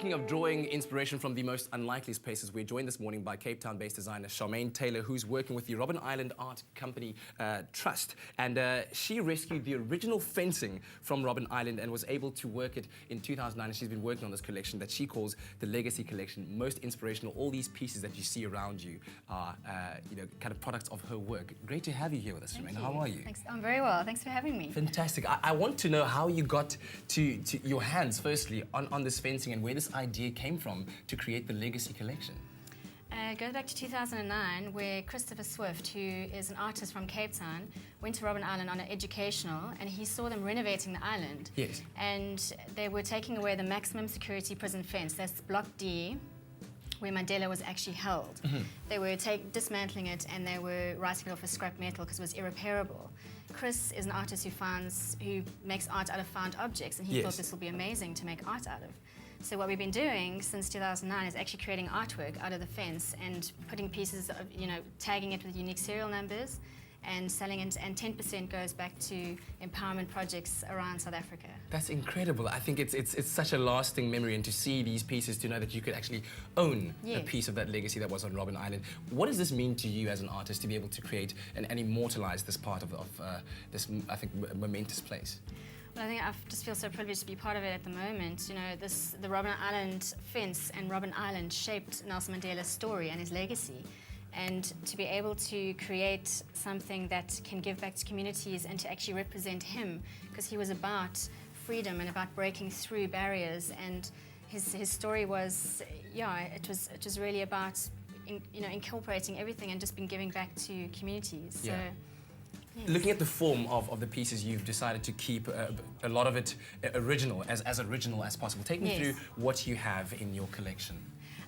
Speaking of drawing inspiration from the most unlikely places, we're joined this morning by Cape Town-based designer Charmaine Taylor, who's working with the Robben Island Art Company Trust. And she rescued the original fencing from Robben Island and was able to work it in 2009. And she's been working on this collection that she calls the Legacy Collection. Most inspirational. All these pieces that you see around you are, kind of products of her work. Great to have you here with us, Charmaine. How are you? Thanks. I'm very well. Thanks for having me. Fantastic. I want to know how you got to your hands, firstly, on this fencing and where this idea came from to create the Legacy Collection. It goes back to 2009, where Christopher Swift, who is an artist from Cape Town, went to Robben Island on an educational, and he saw them renovating the island. Yes. And they were taking away the maximum security prison fence. That's Block D, where Mandela was actually held. Mm-hmm. They were dismantling it, and they were writing it off as scrap metal because it was irreparable. Chris is an artist who makes art out of found objects, and he thought this will be amazing to make art out of. So what we've been doing since 2009 is actually creating artwork out of the fence and putting pieces of, tagging it with unique serial numbers and selling it, and 10% goes back to empowerment projects around South Africa. That's incredible. I think it's such a lasting memory, and to see these pieces, to know that you could actually own a piece of that legacy that was on Robben Island. What does this mean to you as an artist to be able to create and immortalize this part of this, I think, momentous place? Well, I think I just feel so privileged to be part of it at the moment. The Robben Island fence and Robben Island shaped Nelson Mandela's story and his legacy. And to be able to create something that can give back to communities and to actually represent him, because he was about freedom and about breaking through barriers. And his story was, it was really about, incorporating everything and just been giving back to communities. So. Yes. Looking at the form of the pieces, you've decided to keep a lot of it original, as original as possible. Take me through what you have in your collection.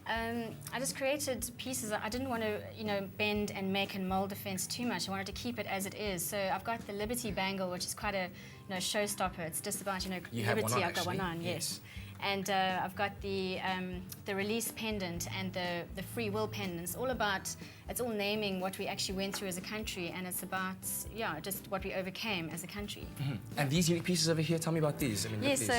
I just created pieces. I didn't want to, bend and make and mold the fence too much. I wanted to keep it as it is. So I've got the Liberty bangle, which is quite a, showstopper. It's just about, you liberty. I've got one on, yes. And I've got the release pendant and the free will pendants. It's all naming what we actually went through as a country, and it's about, just what we overcame as a country. Mm-hmm. And these unique pieces over here, tell me about these. So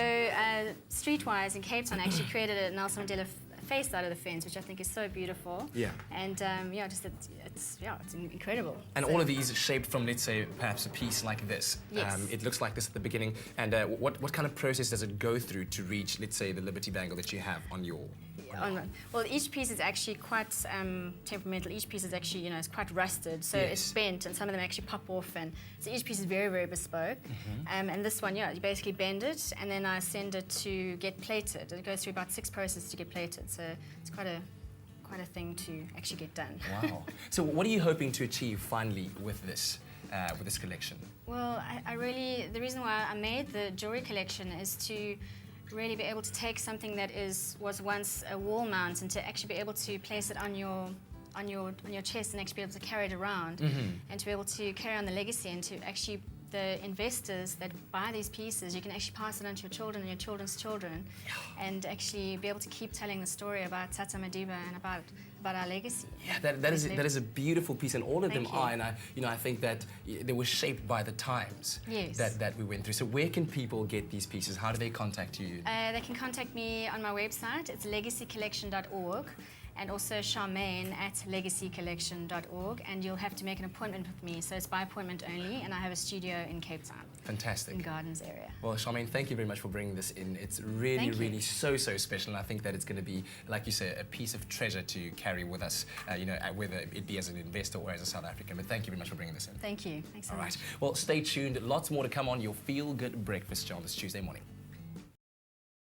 Streetwise in Cape Town actually created a Nelson Mandela face out of the fence, which I think is so beautiful. Yeah. And it's incredible. And all of these are shaped from, let's say, perhaps a piece like this. Yes. It looks like this at the beginning. And what kind of process does it go through to reach, let's say, the Liberty bangle that you have on your? Well, each piece is actually quite temperamental. Each piece is actually, it's quite rusted, so it's bent, and some of them actually pop off, and so each piece is very, very bespoke. Mm-hmm. And this one, you basically bend it, and then I send it to get plated. It goes through about 6 processes to get plated, so it's quite a thing to actually get done. Wow. So what are you hoping to achieve finally with this collection? Well, the reason why I made the jewelry collection is to really be able to take something that was once a wall mount and to actually be able to place it on your chest and actually be able to carry it around, and to be able to carry on the legacy, and to actually, the investors that buy these pieces, you can actually pass it on to your children and your children's children, and actually be able to keep telling the story about Tata Madiba and about our legacy. Yeah, that is a beautiful piece, and all of them are, and I think that they were shaped by the times that we went through. So where can people get these pieces? How do they contact you? They can contact me on my website. It's legacycollection.org. and also Charmaine at legacycollection.org, and you'll have to make an appointment with me, so it's by appointment only, and I have a studio in Cape Town. Fantastic. In Gardens area. Well, Charmaine, thank you very much for bringing this in. It's really so special, and I think that it's going to be, like you say, a piece of treasure to carry with us, whether it be as an investor or as a South African. But thank you very much for bringing this in. Thank you. Thanks so much. All right. Well, stay tuned. Lots more to come on your Feel Good Breakfast show on this Tuesday morning.